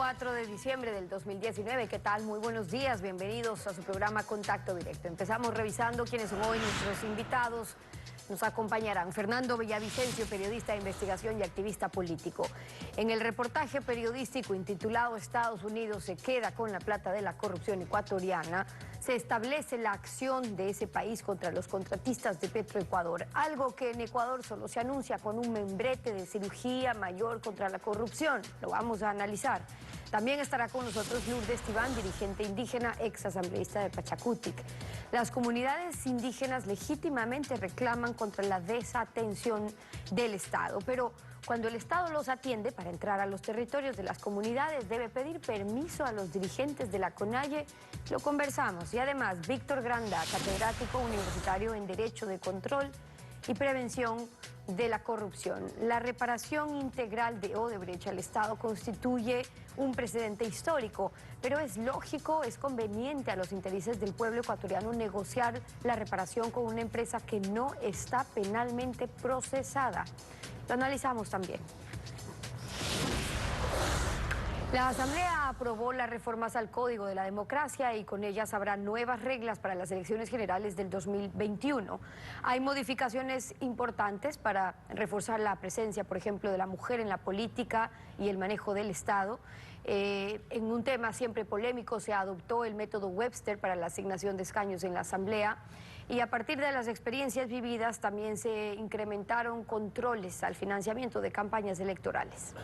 4 de diciembre del 2019. ¿Qué tal? Muy buenos días. Bienvenidos a su programa Contacto Directo. Empezamos revisando quiénes son hoy nuestros invitados. Nos acompañarán Fernando Villavicencio, periodista de investigación y activista político. En el reportaje periodístico intitulado Estados Unidos se queda con la plata de la corrupción ecuatoriana, se establece la acción de ese país contra los contratistas de Petroecuador, algo que en Ecuador solo se anuncia con un membrete de cirugía mayor contra la corrupción. Lo vamos a analizar. También estará con nosotros Lourdes Tibán, dirigente indígena, ex asambleísta de Pachacutic. Las comunidades indígenas legítimamente reclaman contra la desatención del Estado, pero cuando el Estado los atiende para entrar a los territorios de las comunidades debe pedir permiso a los dirigentes de la CONAIE. Lo conversamos. Y además, Víctor Granda, catedrático universitario en Derecho de Control y Prevención de la Corrupción. La reparación integral de Odebrecht al Estado constituye un precedente histórico, pero es lógico, es conveniente a los intereses del pueblo ecuatoriano negociar la reparación con una empresa que no está penalmente procesada. Lo analizamos también. La Asamblea aprobó las reformas al Código de la Democracia y con ellas habrá nuevas reglas para las elecciones generales del 2021. Hay modificaciones importantes para reforzar la presencia, por ejemplo, de la mujer en la política y el manejo del Estado. En un tema siempre polémico se adoptó el método Webster para la asignación de escaños en la Asamblea y a partir de las experiencias vividas también se incrementaron controles al financiamiento de campañas electorales.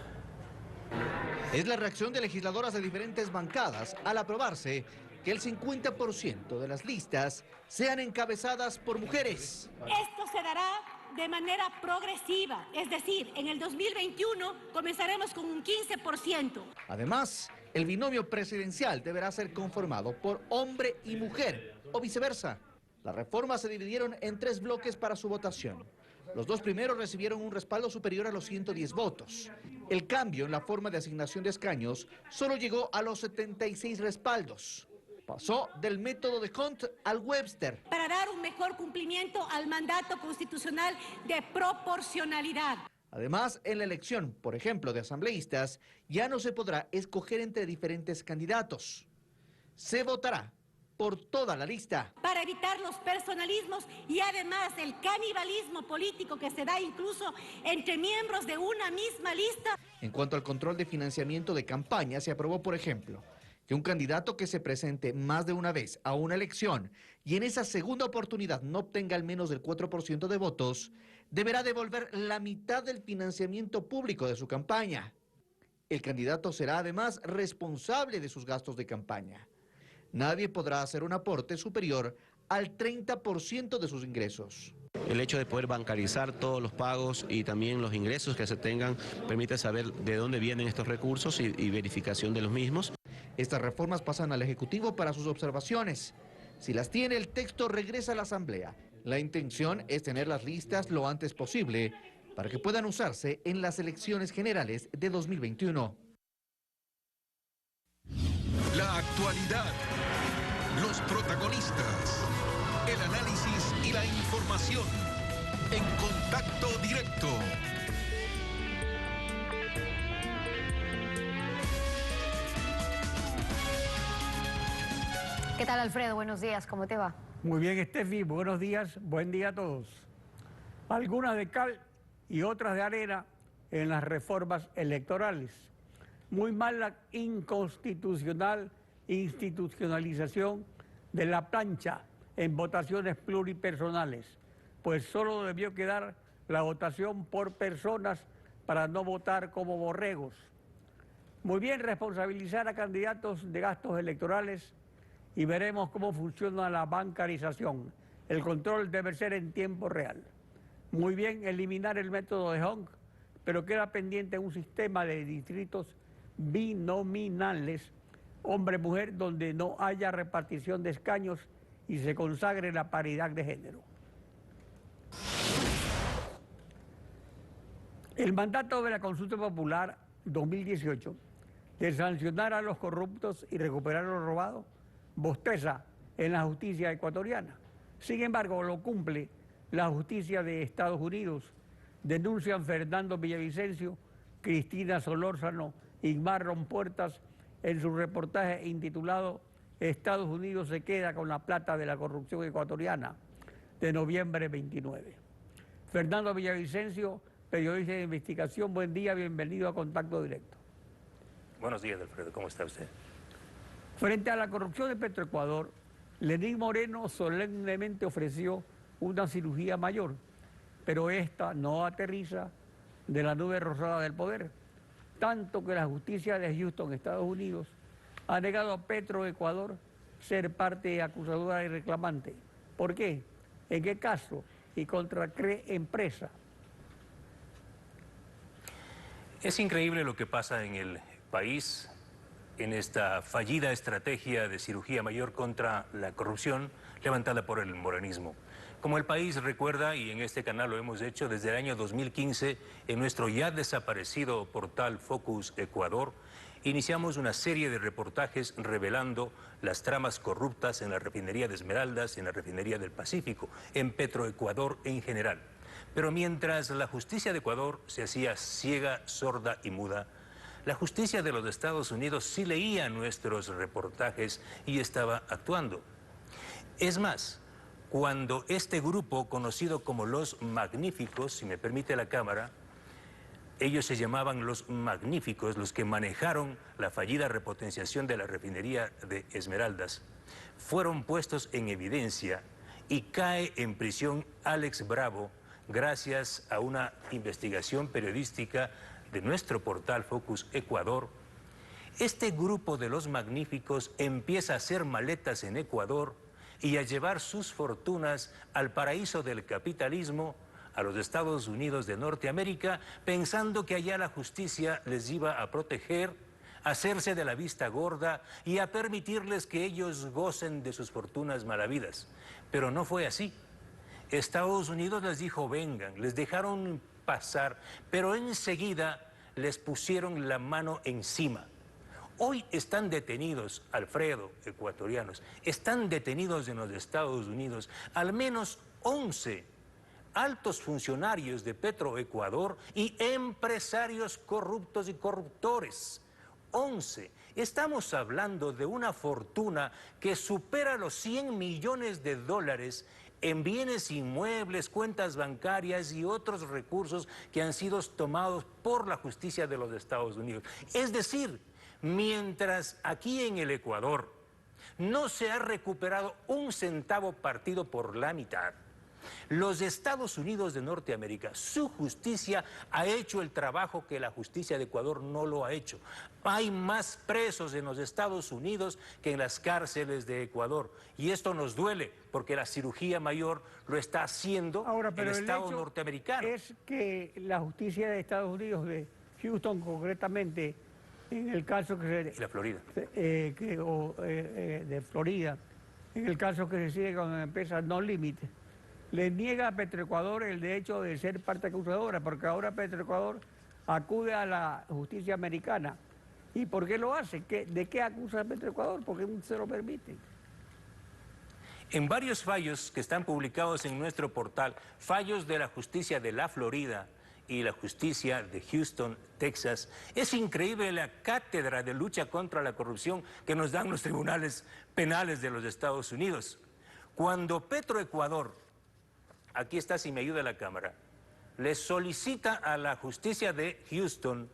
Es la reacción de legisladoras de diferentes bancadas al aprobarse que el 50% de las listas sean encabezadas por mujeres. Esto se dará de manera progresiva, es decir, en el 2021 comenzaremos con un 15%. Además, el binomio presidencial deberá ser conformado por hombre y mujer, o viceversa. Las reformas se dividieron en 3 bloques para su votación. Los 2 primeros recibieron un respaldo superior a los 110 votos. El cambio en la forma de asignación de escaños solo llegó a los 76 respaldos. Pasó del método de Hunt al Webster. Para dar un mejor cumplimiento al mandato constitucional de proporcionalidad. Además, en la elección, por ejemplo, de asambleístas, ya no se podrá escoger entre diferentes candidatos. Se votará por toda la lista. Para evitar los personalismos y además el canibalismo político que se da incluso entre miembros de una misma lista. En cuanto al control de financiamiento de campaña, se aprobó, por ejemplo, que un candidato que se presente más de una vez a una elección y en esa segunda oportunidad no obtenga al menos del 4% de votos, deberá devolver la mitad del financiamiento público de su campaña. El candidato será además responsable de sus gastos de campaña. Nadie podrá hacer un aporte superior al 30% de sus ingresos. El hecho de poder bancarizar todos los pagos y también los ingresos que se tengan permite saber de dónde vienen estos recursos y verificación de los mismos. Estas reformas pasan al Ejecutivo para sus observaciones. Si las tiene, el texto regresa a la Asamblea. La intención es tener las listas lo antes posible para que puedan usarse en las elecciones generales de 2021. La actualidad, los protagonistas, el análisis y la información en Contacto Directo. ¿Qué tal, Alfredo? Buenos días, ¿cómo te va? Muy bien, Steffi, buenos días, buen día a todos. Algunas de cal y otras de arena en las reformas electorales. Muy mal la inconstitucional institucionalización de la plancha en votaciones pluripersonales, pues solo debió quedar la votación por personas para no votar como borregos. Muy bien, responsabilizar a candidatos de gastos electorales y veremos cómo funciona la bancarización. El control debe ser en tiempo real. Muy bien, eliminar el método de Hong, pero queda pendiente un sistema de distritos binominales, hombre-mujer, donde no haya repartición de escaños y se consagre la paridad de género. El mandato de la Consulta Popular 2018 de sancionar a los corruptos y recuperar lo robado bosteza en la justicia ecuatoriana. Sin embargo, lo cumple la justicia de Estados Unidos. Denuncian Fernando Villavicencio, Cristina Solórzano, Igmar Rompuertas en su reportaje intitulado Estados Unidos se queda con la plata de la corrupción ecuatoriana, de noviembre 29. Fernando Villavicencio, periodista de investigación, buen día, bienvenido a Contacto Directo. Buenos días, Alfredo, ¿cómo está usted? Frente a la corrupción de Petroecuador, Lenín Moreno solemnemente ofreció una cirugía mayor, pero esta no aterriza de la nube rosada del poder, tanto que la justicia de Houston, Estados Unidos, ha negado a Petroecuador ser parte acusadora y reclamante. ¿Por qué? ¿En qué caso? ¿Y contra qué empresa? Es increíble lo que pasa en el país en esta fallida estrategia de cirugía mayor contra la corrupción levantada por el morenismo. Como el país recuerda, y en este canal lo hemos hecho desde el año 2015, en nuestro ya desaparecido portal Focus Ecuador, iniciamos una serie de reportajes revelando las tramas corruptas en la refinería de Esmeraldas, en la refinería del Pacífico, en Petroecuador en general. Pero mientras la justicia de Ecuador se hacía ciega, sorda y muda, la justicia de los Estados Unidos sí leía nuestros reportajes y estaba actuando. Es más, cuando este grupo, conocido como los Magníficos, si me permite la cámara, ellos se llamaban los Magníficos, los que manejaron la fallida repotenciación de la refinería de Esmeraldas, fueron puestos en evidencia y cae en prisión Alex Bravo gracias a una investigación periodística de nuestro portal Focus Ecuador. Este grupo de los Magníficos empieza a hacer maletas en Ecuador y a llevar sus fortunas al paraíso del capitalismo, a los Estados Unidos de Norteamérica, pensando que allá la justicia les iba a proteger, a hacerse de la vista gorda y a permitirles que ellos gocen de sus fortunas malavidas. Pero no fue así. Estados Unidos les dijo vengan, les dejaron pasar, pero enseguida les pusieron la mano encima. Hoy están detenidos, Alfredo, ecuatorianos, están detenidos en los Estados Unidos al menos 11 altos funcionarios de Petroecuador y empresarios corruptos y corruptores. 11. Estamos hablando de una fortuna que supera los 100 millones de dólares en bienes inmuebles, cuentas bancarias y otros recursos que han sido tomados por la justicia de los Estados Unidos. Es decir, mientras aquí en el Ecuador no se ha recuperado un centavo partido por la mitad, los Estados Unidos de Norteamérica, su justicia ha hecho el trabajo que la justicia de Ecuador no lo ha hecho. Hay más presos en los Estados Unidos que en las cárceles de Ecuador. Y esto nos duele porque la cirugía mayor lo está haciendo el Estado norteamericano. Es que la justicia de Estados Unidos, de Houston concretamente, en el caso que se... Y la Florida. De Florida, en el caso que se sigue con la empresa No Limit, le niega a Petroecuador el derecho de ser parte acusadora, porque ahora Petroecuador acude a la justicia americana. ¿Y por qué lo hace? ¿De qué acusa a Petroecuador? ¿Por qué no se lo permite? En varios fallos que están publicados en nuestro portal, fallos de la justicia de la Florida y la justicia de Houston, Texas, es increíble la cátedra de lucha contra la corrupción que nos dan los tribunales penales de los Estados Unidos. Cuando Petroecuador, aquí está si me ayuda la cámara, le solicita a la justicia de Houston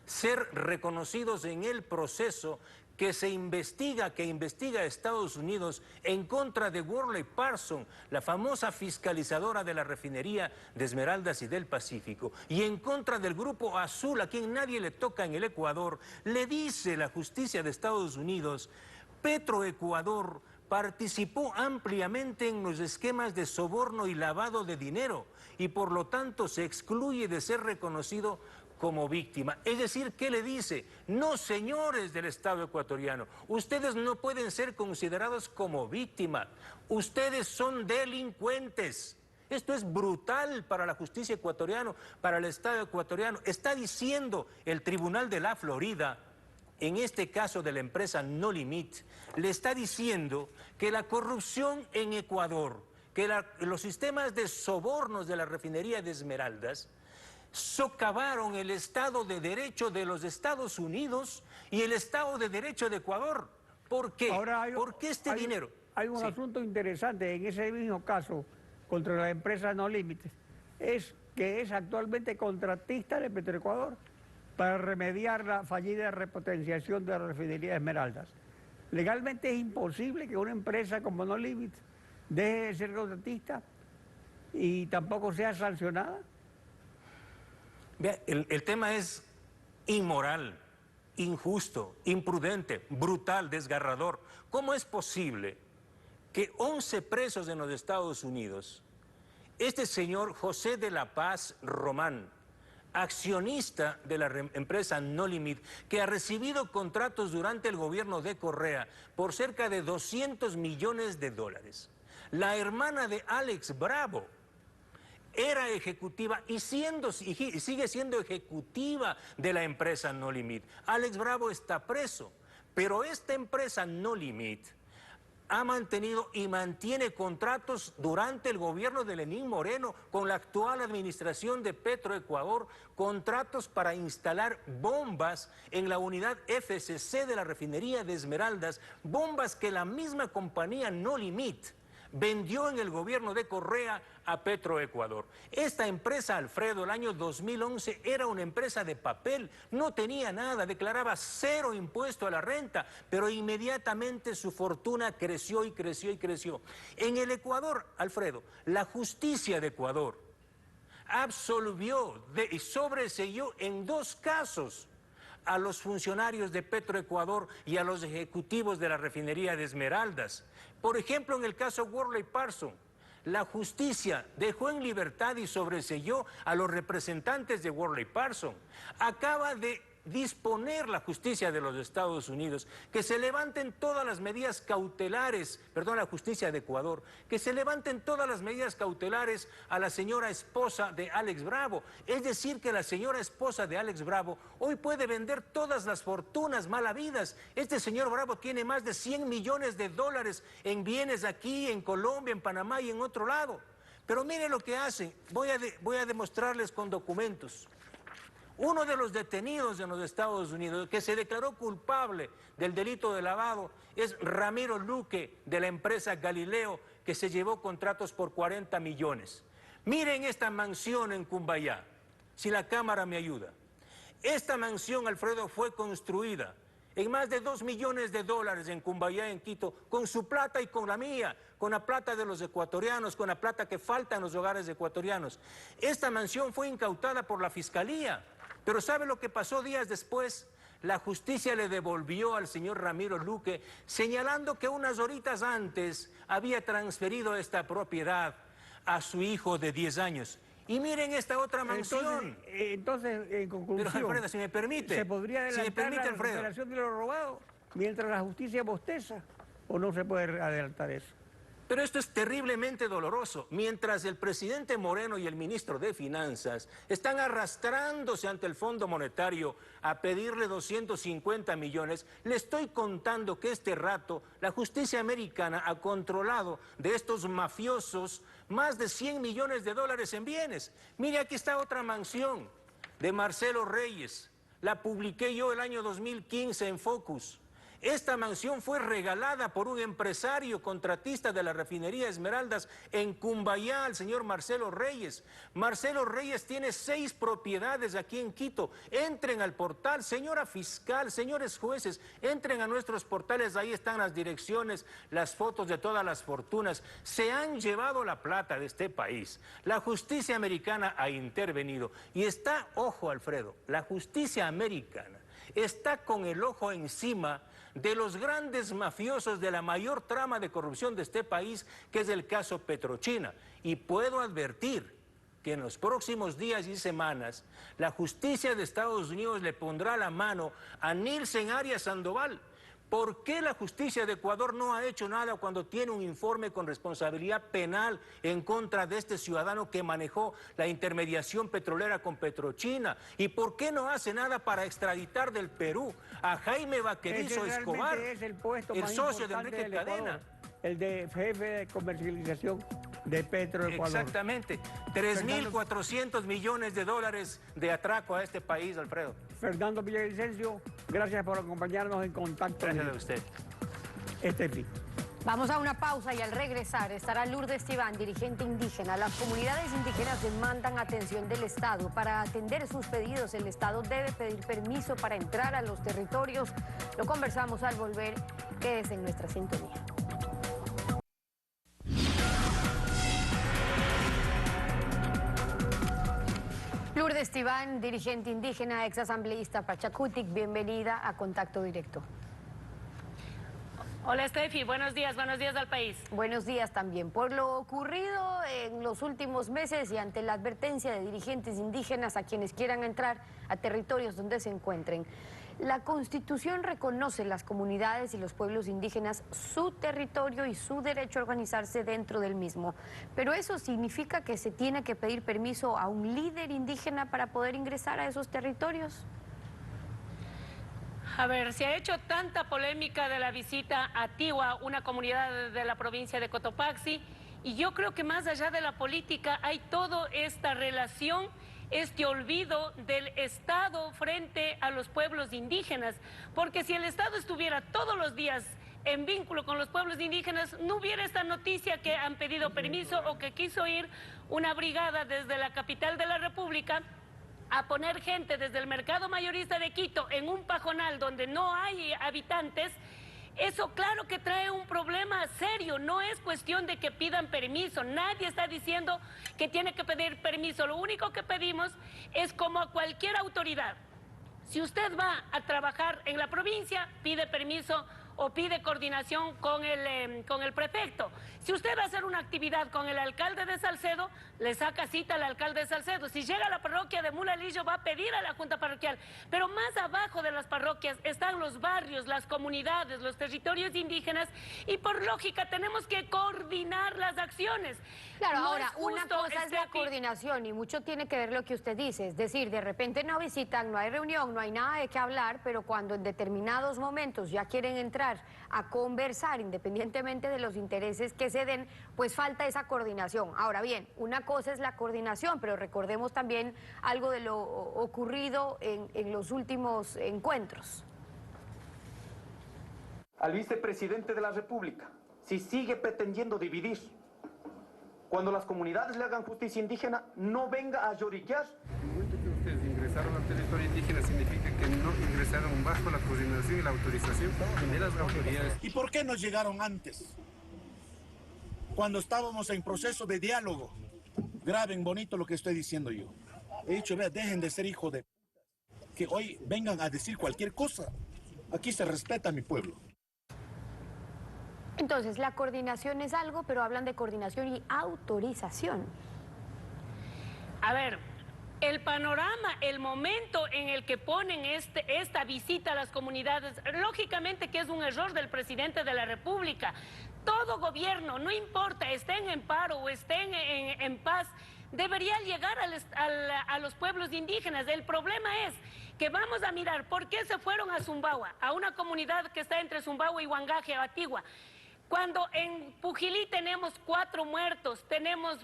ser reconocidos en el proceso que investiga Estados Unidos en contra de Worley Parsons, la famosa fiscalizadora de la refinería de Esmeraldas y del Pacífico, y en contra del Grupo Azul, a quien nadie le toca en el Ecuador, le dice la justicia de Estados Unidos, Petroecuador participó ampliamente en los esquemas de soborno y lavado de dinero y por lo tanto se excluye de ser reconocido como víctima. Es decir, ¿qué le dice? No, señores del Estado ecuatoriano, ustedes no pueden ser considerados como víctima, ustedes son delincuentes. Esto es brutal para la justicia ecuatoriana, para el Estado ecuatoriano. Está diciendo el Tribunal de la Florida, en este caso de la empresa No Limit, le está diciendo que la corrupción en Ecuador, que los sistemas de sobornos de la refinería de Esmeraldas socavaron el Estado de Derecho de los Estados Unidos y el Estado de Derecho de Ecuador. ¿Por qué? ¿Por qué este dinero? Hay un asunto interesante en ese mismo caso contra la empresa No Límites, es que es actualmente contratista de Petroecuador para remediar la fallida repotenciación de la refinería Esmeraldas. Legalmente es imposible que una empresa como No Límites deje de ser contratista y tampoco sea sancionada. Vea, el tema es inmoral, injusto, imprudente, brutal, desgarrador. ¿Cómo es posible que 11 presos en los Estados Unidos, este señor José de la Paz Román, accionista de la empresa No Limit, que ha recibido contratos durante el gobierno de Correa por cerca de 200 millones de dólares, la hermana de Alex Bravo, era ejecutiva y sigue siendo ejecutiva de la empresa No Limit. Alex Bravo está preso, pero esta empresa No Limit ha mantenido y mantiene contratos durante el gobierno de Lenín Moreno con la actual administración de Petroecuador, contratos para instalar bombas en la unidad FCC de la refinería de Esmeraldas, bombas que la misma compañía No Limit vendió en el gobierno de Correa a Petroecuador. Esta empresa, Alfredo, el año 2011 era una empresa de papel, no tenía nada, declaraba 0 impuesto a la renta, pero inmediatamente su fortuna creció y creció y creció. En el Ecuador, Alfredo, la justicia de Ecuador absolvió y sobreseyó en 2 casos a los funcionarios de Petroecuador y a los ejecutivos de la refinería de Esmeraldas. Por ejemplo, en el caso Worley Parsons, la justicia dejó en libertad y sobreseyó a los representantes de Worley Parsons. Acaba de disponer la justicia de los Estados Unidos que se levanten todas las medidas cautelares, perdón, la justicia de Ecuador, que se levanten todas las medidas cautelares a la señora esposa de Alex Bravo. Es decir, que la señora esposa de Alex Bravo hoy puede vender todas las fortunas mal habidas. Este señor Bravo tiene más de 100 millones de dólares en bienes aquí, en Colombia, en Panamá y en otro lado. Pero mire lo que hacen, voy a demostrarles con documentos. Uno de los detenidos en los Estados Unidos que se declaró culpable del delito de lavado es Ramiro Luque, de la empresa Galileo, que se llevó contratos por 40 millones. Miren esta mansión en Cumbayá, si la cámara me ayuda. Esta mansión, Alfredo, fue construida en más de 2 millones de dólares en Cumbayá, en Quito, con su plata y con la mía, con la plata de los ecuatorianos, con la plata que falta en los hogares ecuatorianos. Esta mansión fue incautada por la Fiscalía. Pero ¿sabe lo que pasó días después? La justicia le devolvió al señor Ramiro Luque, señalando que unas horitas antes había transferido esta propiedad a su hijo de 10 años. Y miren esta otra mansión. Entonces, en conclusión, pero, Alfredo, si me permite, ¿se podría adelantar la recuperación de lo robado mientras la justicia bosteza o no se puede adelantar eso? Pero esto es terriblemente doloroso. Mientras el presidente Moreno y el ministro de Finanzas están arrastrándose ante el Fondo Monetario a pedirle 250 millones, le estoy contando que este rato la justicia americana ha controlado de estos mafiosos más de 100 millones de dólares en bienes. Mire, aquí está otra mansión de Marcelo Reyes. La publiqué yo el año 2015 en Focus. Esta mansión fue regalada por un empresario contratista de la refinería Esmeraldas en Cumbayá, el señor Marcelo Reyes. Marcelo Reyes tiene 6 propiedades aquí en Quito. Entren al portal, señora fiscal, señores jueces, entren a nuestros portales, ahí están las direcciones, las fotos de todas las fortunas. Se han llevado la plata de este país. La justicia americana ha intervenido y está, ojo Alfredo, la justicia americana está con el ojo encima de los grandes mafiosos de la mayor trama de corrupción de este país, que es el caso Petrochina. Y puedo advertir que en los próximos días y semanas la justicia de Estados Unidos le pondrá la mano a Nielsen Arias Sandoval. ¿Por qué la justicia de Ecuador no ha hecho nada cuando tiene un informe con responsabilidad penal en contra de este ciudadano que manejó la intermediación petrolera con Petrochina? ¿Y por qué no hace nada para extraditar del Perú a Jaime Vaquerizo Escobar, es el puesto el más socio de importante Enrique del Ecuador, Cadena? El de jefe de comercialización de Petroecuador. Exactamente. 3.400 millones de dólares de atraco a este país, Alfredo. Fernando Villavicencio, gracias por acompañarnos en Contacto. Gracias a usted. Este fin. Vamos a una pausa y al regresar estará Lourdes Tibán, dirigente indígena. Las comunidades indígenas demandan atención del Estado. Para atender sus pedidos, el Estado debe pedir permiso para entrar a los territorios. Lo conversamos al volver. Quédese en nuestra sintonía. Lourdes Tibán, dirigente indígena, exasambleísta Pachacutic, bienvenida a Contacto Directo. Hola Steffi, buenos días al país. Buenos días también. Por lo ocurrido en los últimos meses y ante la advertencia de dirigentes indígenas a quienes quieran entrar a territorios donde se encuentren, la Constitución reconoce las comunidades y los pueblos indígenas su territorio y su derecho a organizarse dentro del mismo. Pero eso significa que se tiene que pedir permiso a un líder indígena para poder ingresar a esos territorios. A ver, se ha hecho tanta polémica de la visita a Tiwa, una comunidad de la provincia de Cotopaxi, y yo creo que más allá de la política hay toda esta relación, este olvido del Estado frente a los pueblos indígenas, porque si el Estado estuviera todos los días en vínculo con los pueblos indígenas, no hubiera esta noticia que han pedido permiso o que quiso ir una brigada desde la capital de la República a poner gente desde el mercado mayorista de Quito en un pajonal donde no hay habitantes. Eso claro que trae un problema serio, no es cuestión de que pidan permiso, nadie está diciendo que tiene que pedir permiso, lo único que pedimos es como a cualquier autoridad. Si usted va a trabajar en la provincia, pide permiso o pide coordinación con el prefecto. Si usted va a hacer una actividad con el alcalde de Salcedo, le saca cita al alcalde de Salcedo. Si llega a la parroquia de Mulalillo, va a pedir a la junta parroquial. Pero más abajo de las parroquias están los barrios, las comunidades, los territorios indígenas, y por lógica tenemos que coordinar las acciones. Claro, No ahora, es justo, una cosa es la coordinación y mucho tiene que ver lo que usted dice, es decir, de repente no visitan, no hay reunión, no hay nada de qué hablar, pero cuando en determinados momentos ya quieren entrar a conversar, independientemente de los intereses que se den, pues falta esa coordinación. Ahora bien, una cosa es la coordinación, pero recordemos también algo de lo ocurrido en los últimos encuentros. Al vicepresidente de la República, si sigue pretendiendo dividir, cuando las comunidades le hagan justicia indígena, no venga a lloriquear. El momento que ustedes ingresaron al territorio indígena significa que no ingresaron bajo la coordinación y la autorización de las autoridades. ¿Y por qué no llegaron antes? Cuando estábamos en proceso de diálogo. Graben bonito lo que estoy diciendo yo. He dicho, vea, dejen de ser hijo de p***, que hoy vengan a decir cualquier cosa. Aquí se respeta a mi pueblo. Entonces, la coordinación es algo, pero hablan de coordinación y autorización. A ver, el panorama, el momento en el que ponen esta visita a las comunidades, lógicamente que es un error del presidente de la República. Todo gobierno, no importa, estén en paro o estén en paz, debería llegar a los pueblos indígenas. El problema es que vamos a mirar por qué se fueron a Sumbawa, a una comunidad que está entre Sumbawa y Huangaje, Atigua. Cuando en Pujilí tenemos 4 muertos, tenemos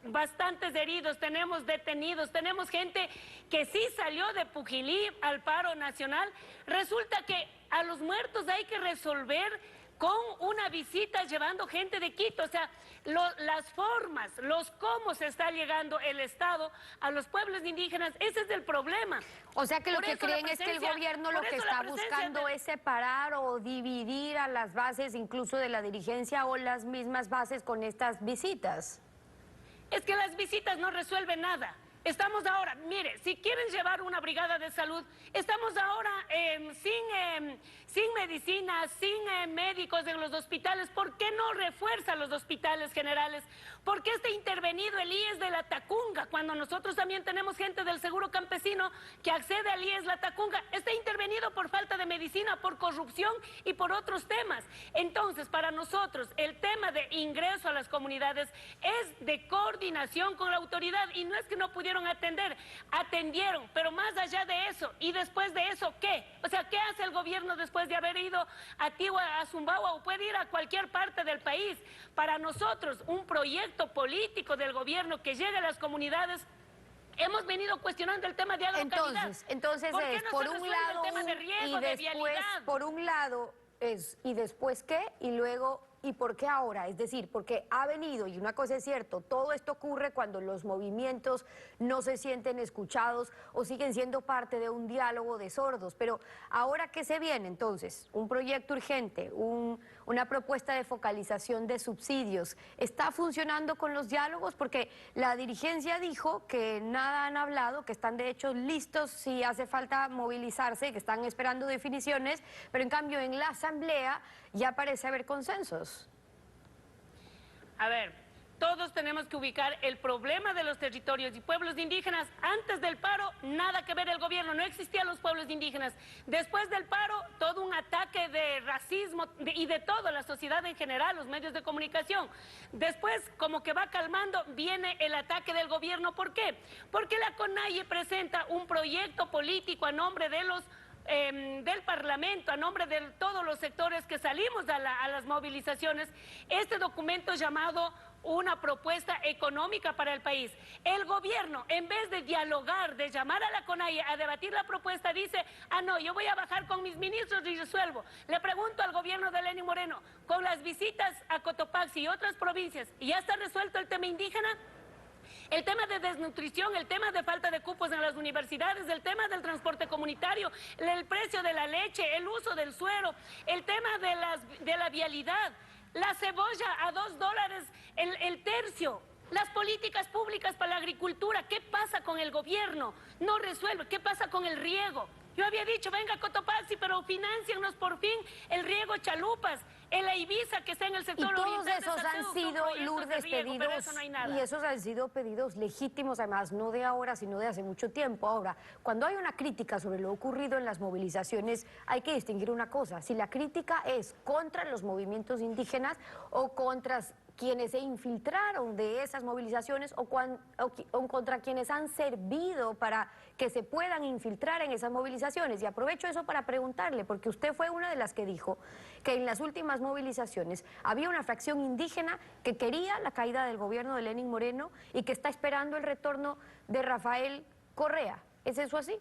bastantes heridos, tenemos detenidos, tenemos gente que sí salió de Pujilí al paro nacional, resulta que a los muertos hay que resolver con una visita llevando gente de Quito. O sea, las formas, los cómo se está llegando el Estado a los pueblos indígenas, ese es el problema. O sea que lo que creen es que el gobierno lo que está buscando es separar o dividir a las bases incluso de la dirigencia o las mismas bases con estas visitas. Es que las visitas no resuelven nada. Estamos ahora, mire, si quieren llevar una brigada de salud, estamos ahora sin medicina, sin médicos en los hospitales. ¿Por qué no refuerzan los hospitales generales? ¿Por qué está intervenido el IES de La Tacunga? Cuando nosotros también tenemos gente del seguro campesino que accede al IES La Tacunga, está intervenido por falta de medicina, por corrupción y por otros temas. Entonces, para nosotros, el tema de ingreso a las comunidades es de coordinación con la autoridad, y no es que no pudieron quisieron atender. Atendieron, pero más allá de eso, y después de eso, ¿qué? O sea, ¿qué hace el gobierno después de haber ido a Tigua, a Sumbawa, o puede ir a cualquier parte del país? Para nosotros, un proyecto político del gobierno que llegue a las comunidades. Hemos venido cuestionando el tema de agrocalidad. Entonces ¿Por qué es no por se un resuelve lado el tema de riego, de vialidad? por un lado es y después qué y luego y por qué ahora, es decir, porque ha venido y una cosa es cierto, todo esto ocurre cuando los movimientos no se sienten escuchados o siguen siendo parte de un diálogo de sordos, pero ahora ¿qué se viene entonces? Un proyecto urgente, una propuesta de focalización de subsidios, ¿está funcionando con los diálogos? Porque la dirigencia dijo que nada han hablado, que están de hecho listos si hace falta movilizarse, que están esperando definiciones, pero en cambio en la asamblea ya parece haber consensos. A ver, todos tenemos que ubicar el problema de los territorios y pueblos indígenas. Antes del paro, nada que ver el gobierno, no existían los pueblos indígenas. Después del paro, todo un ataque de racismo y de toda la sociedad en general, los medios de comunicación. Después, como que va calmando, viene el ataque del gobierno. ¿Por qué? Porque la CONAIE presenta un proyecto político a nombre de los del Parlamento, a nombre de todos los sectores que salimos a las movilizaciones, este documento llamado una propuesta económica para el país. El gobierno, en vez de dialogar, de llamar a la CONAIE a debatir la propuesta, dice, no, yo voy a bajar con mis ministros y resuelvo. Le pregunto al gobierno de Lenín Moreno, con las visitas a Cotopaxi y otras provincias, ¿ya está resuelto el tema indígena? El tema de desnutrición, el tema de falta de cupos en las universidades, el tema del transporte comunitario, el precio de la leche, el uso del suero, el tema de la vialidad, la cebolla a $2 el tercio, las políticas públicas para la agricultura. ¿Qué pasa con el gobierno? No resuelve. ¿Qué pasa con el riego? Yo había dicho, venga Cotopaxi, pero financianos por fin el riego Chalupas, el Ibiza que está en el sector oriental. Y todos esos han sido, Lourdes, pedidos, y esos han sido pedidos legítimos, además, no de ahora, sino de hace mucho tiempo. Ahora, cuando hay una crítica sobre lo ocurrido en las movilizaciones, hay que distinguir una cosa, si la crítica es contra los movimientos indígenas o contra quienes se infiltraron de esas movilizaciones o contra quienes han servido para que se puedan infiltrar en esas movilizaciones. Y aprovecho eso para preguntarle, porque usted fue una de las que dijo que en las últimas movilizaciones había una fracción indígena que quería la caída del gobierno de Lenín Moreno y que está esperando el retorno de Rafael Correa. ¿Es eso así?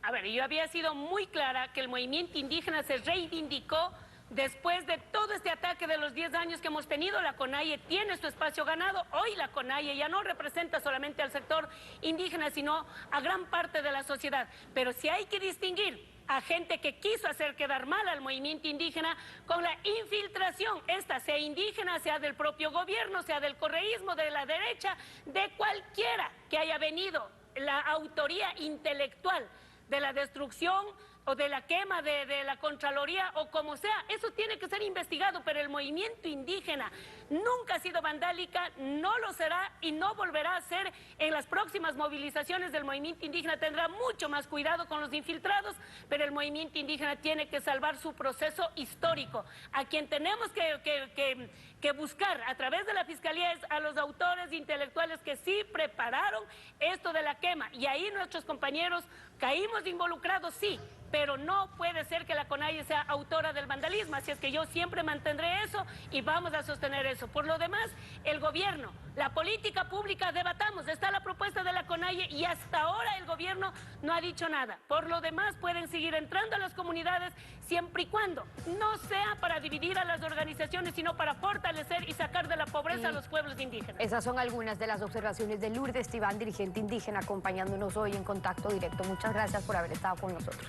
A ver, yo había sido muy clara que el movimiento indígena se reivindicó después de todo este ataque de los 10 años que hemos tenido. La CONAIE tiene su espacio ganado. Hoy la CONAIE ya no representa solamente al sector indígena, sino a gran parte de la sociedad. Pero si hay que distinguir a gente que quiso hacer quedar mal al movimiento indígena con la infiltración, esta sea indígena, sea del propio gobierno, sea del correísmo, de la derecha, de cualquiera que haya venido la autoría intelectual de la destrucción o de la quema de la Contraloría o como sea, eso tiene que ser investigado, pero el movimiento indígena nunca ha sido vandálica, no lo será y no volverá a ser. En las próximas movilizaciones del movimiento indígena tendrá mucho más cuidado con los infiltrados, pero el movimiento indígena tiene que salvar su proceso histórico. A quien tenemos que buscar a través de la Fiscalía es a los autores intelectuales que sí prepararon esto de la quema, y ahí nuestros compañeros caímos involucrados, sí, pero no puede ser que la CONAIE sea autora del vandalismo, así es que yo siempre mantendré eso y vamos a sostener eso. Por lo demás, el gobierno, la política pública, debatamos, está la propuesta de la CONAIE y hasta ahora el gobierno no ha dicho nada. Por lo demás, pueden seguir entrando a las comunidades siempre y cuando no sea para dividir a las organizaciones, sino para fortalecer y sacar de la pobreza a los pueblos indígenas. Esas son algunas de las observaciones de Lourdes Tibán, dirigente indígena, acompañándonos hoy en Contacto Directo. Muchas gracias por haber estado con nosotros.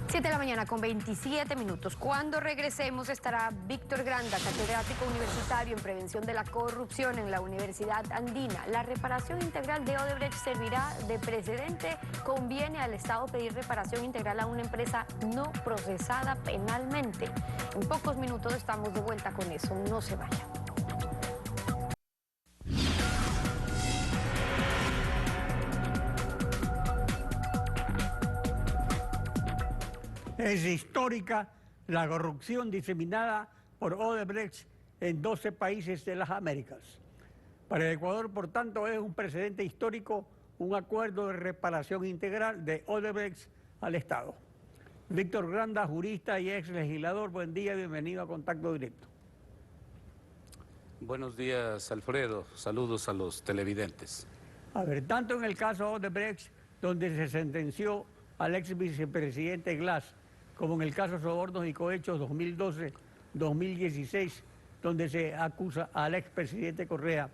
7 de la mañana con 27 minutos. Cuando regresemos estará Víctor Granda, catedrático universitario en prevención de la corrupción en la Universidad Andina. La reparación integral de Odebrecht servirá de precedente. Conviene al Estado pedir reparación integral a una empresa no procesada penalmente. En pocos minutos estamos de vuelta con eso. No se vaya. Es histórica la corrupción diseminada por Odebrecht en 12 países de las Américas. Para el Ecuador, por tanto, es un precedente histórico, un acuerdo de reparación integral de Odebrecht al Estado. Víctor Granda, jurista y ex legislador, buen día, bienvenido a Contacto Directo. Buenos días, Alfredo. Saludos a los televidentes. A ver, tanto en el caso Odebrecht, donde se sentenció al ex vicepresidente Glass, como en el caso Sobornos y Cohechos 2012-2016, donde se acusa al expresidente Correa,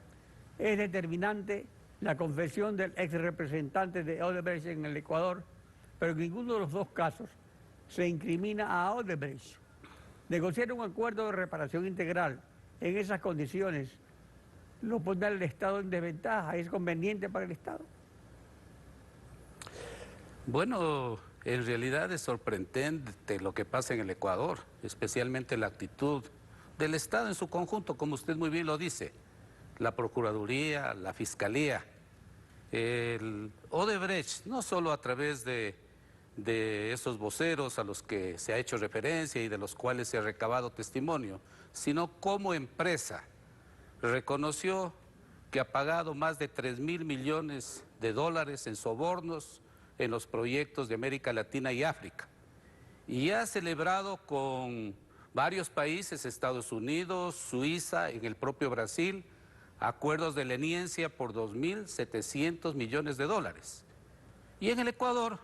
es determinante la confesión del ex representante de Odebrecht en el Ecuador, pero en ninguno de los dos casos se incrimina a Odebrecht. Negociar un acuerdo de reparación integral en esas condiciones lo pone al Estado en desventaja, ¿es conveniente para el Estado? Bueno, en realidad es sorprendente lo que pasa en el Ecuador, especialmente la actitud del Estado en su conjunto, como usted muy bien lo dice, la Procuraduría, la Fiscalía, el Odebrecht, no solo a través de esos voceros a los que se ha hecho referencia y de los cuales se ha recabado testimonio, sino como empresa reconoció que ha pagado más de 3.000 millones de dólares en sobornos en los proyectos de América Latina y África. Y ha celebrado con varios países, Estados Unidos, Suiza, en el propio Brasil, acuerdos de leniencia por 2.700 millones de dólares. Y en el Ecuador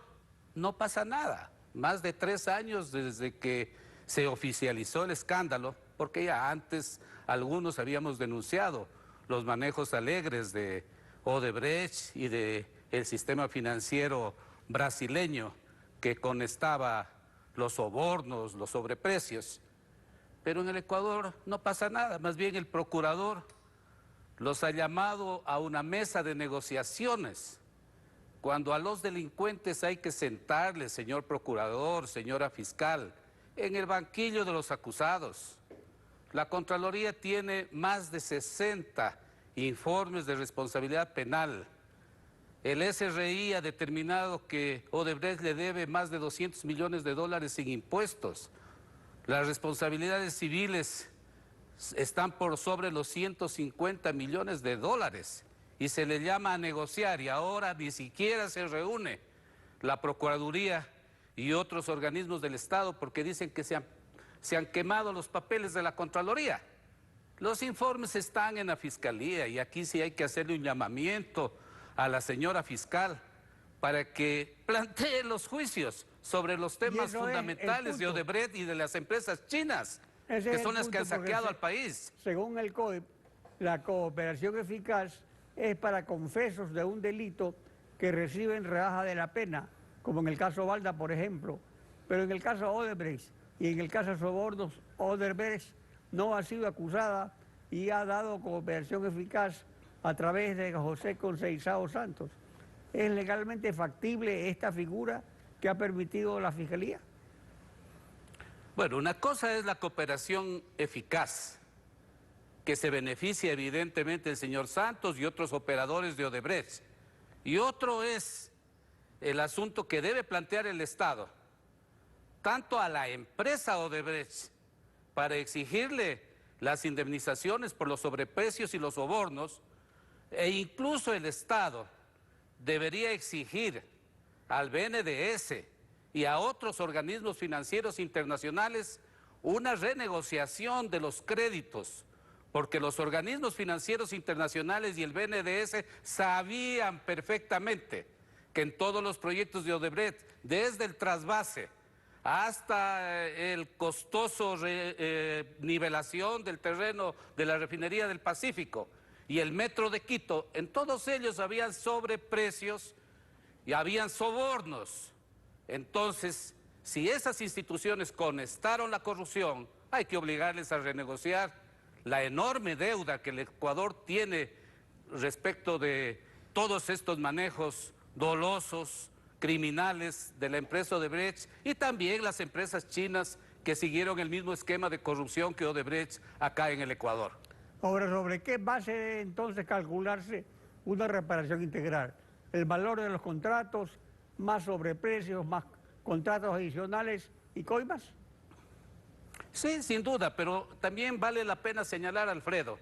no pasa nada. Más de 3 años desde que se oficializó el escándalo, porque ya antes algunos habíamos denunciado los manejos alegres de Odebrecht y del sistema financiero brasileño que conestaba los sobornos, los sobreprecios. Pero en el Ecuador no pasa nada, más bien el procurador los ha llamado a una mesa de negociaciones, cuando a los delincuentes hay que sentarles, señor procurador, señora fiscal, en el banquillo de los acusados. La Contraloría tiene más de 60 informes de responsabilidad penal. El SRI ha determinado que Odebrecht le debe más de 200 millones de dólares sin impuestos. Las responsabilidades civiles están por sobre los 150 millones de dólares y se le llama a negociar y ahora ni siquiera se reúne la Procuraduría y otros organismos del Estado porque dicen que se han quemado los papeles de la Contraloría. Los informes están en la Fiscalía y aquí sí hay que hacerle un llamamiento a la señora fiscal para que plantee los juicios sobre los temas fundamentales de Odebrecht y de las empresas chinas, que son las que han saqueado al país. Según el CODEP, la cooperación eficaz es para confesos de un delito que reciben rebaja de la pena, como en el caso Balda, por ejemplo. Pero en el caso Odebrecht y en el caso Sobornos, Odebrecht no ha sido acusada y ha dado cooperación eficaz a través de José Conceizao Santos. ¿Es legalmente factible esta figura que ha permitido la Fiscalía? Bueno, una cosa es la cooperación eficaz, que se beneficia evidentemente el señor Santos y otros operadores de Odebrecht. Y otro es el asunto que debe plantear el Estado, tanto a la empresa Odebrecht, para exigirle las indemnizaciones por los sobreprecios y los sobornos, e incluso el Estado debería exigir al BNDES y a otros organismos financieros internacionales una renegociación de los créditos, porque los organismos financieros internacionales y el BNDES sabían perfectamente que en todos los proyectos de Odebrecht, desde el trasvase hasta el costoso nivelación del terreno de la refinería del Pacífico y el metro de Quito, en todos ellos habían sobreprecios y habían sobornos. Entonces, si esas instituciones conestaron la corrupción, hay que obligarles a renegociar la enorme deuda que el Ecuador tiene respecto de todos estos manejos dolosos, criminales de la empresa Odebrecht y también las empresas chinas que siguieron el mismo esquema de corrupción que Odebrecht acá en el Ecuador. Ahora, ¿sobre qué base debe entonces calcularse una reparación integral? ¿El valor de los contratos, más sobreprecios, más contratos adicionales y coimas? Sí, sin duda, pero también vale la pena señalar, Alfredo,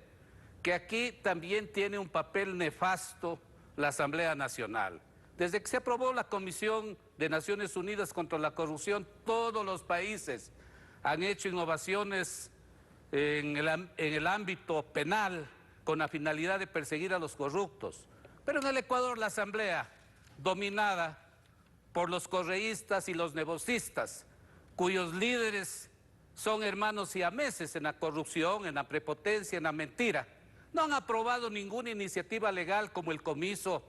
que aquí también tiene un papel nefasto la Asamblea Nacional. Desde que se aprobó la Comisión de Naciones Unidas contra la Corrupción, todos los países han hecho innovaciones en el ámbito penal con la finalidad de perseguir a los corruptos. Pero en el Ecuador la Asamblea, dominada por los correístas y los negocistas, cuyos líderes son hermanos siameses en la corrupción, en la prepotencia, en la mentira, no han aprobado ninguna iniciativa legal como el comiso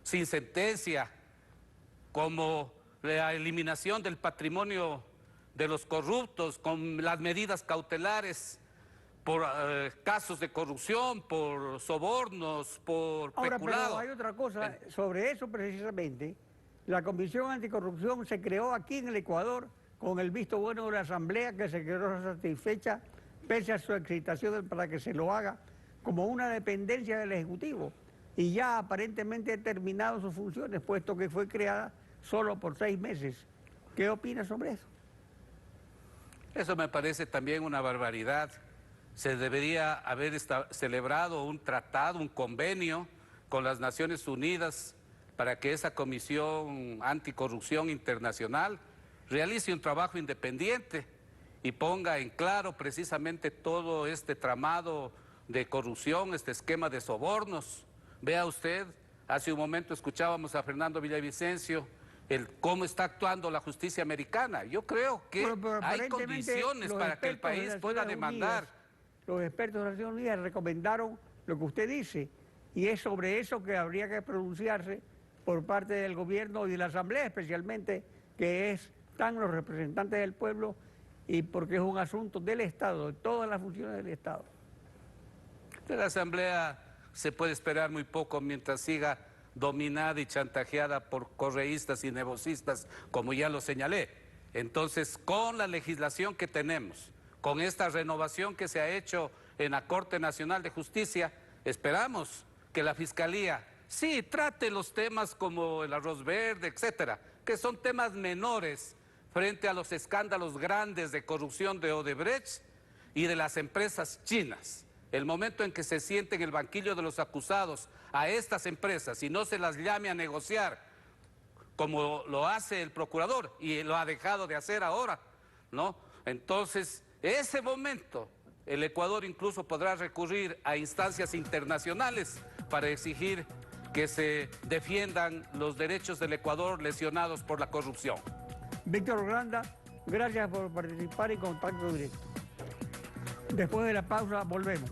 sin sentencia, como la eliminación del patrimonio de los corruptos, con las medidas cautelares por casos de corrupción, por sobornos, por Ahora, peculado. pero hay otra cosa, sobre eso precisamente, la Comisión Anticorrupción se creó aquí en el Ecuador con el visto bueno de la Asamblea, que se quedó satisfecha pese a su excitación para que se lo haga como una dependencia del Ejecutivo, y ya aparentemente ha terminado sus funciones, puesto que fue creada solo por 6 meses. ¿Qué opina sobre eso? Eso me parece también una barbaridad. Se debería haber celebrado un tratado, un convenio con las Naciones Unidas para que esa Comisión Anticorrupción Internacional realice un trabajo independiente y ponga en claro precisamente todo este tramado de corrupción, este esquema de sobornos. Vea usted, hace un momento escuchábamos a Fernando Villavicencio, cómo está actuando la justicia americana. Yo creo que hay condiciones para que el país pueda demandar. Los expertos de las Naciones Unidas recomendaron lo que usted dice, y es sobre eso que habría que pronunciarse por parte del gobierno y de la Asamblea, especialmente, que están los representantes del pueblo, y porque es un asunto del Estado, de todas las funciones del Estado. De la Asamblea se puede esperar muy poco mientras siga dominada y chantajeada por correístas y negocistas, como ya lo señalé. Entonces, con la legislación que tenemos, con esta renovación que se ha hecho en la Corte Nacional de Justicia, esperamos que la Fiscalía sí trate los temas como el arroz verde, etcétera, que son temas menores frente a los escándalos grandes de corrupción de Odebrecht y de las empresas chinas. El momento en que se siente en el banquillo de los acusados a estas empresas y no se las llame a negociar, como lo hace el procurador y lo ha dejado de hacer ahora, ¿no? Entonces, ese momento, el Ecuador incluso podrá recurrir a instancias internacionales para exigir que se defiendan los derechos del Ecuador lesionados por la corrupción. Víctor Orlando, gracias por participar en Contacto Directo. Después de la pausa volvemos.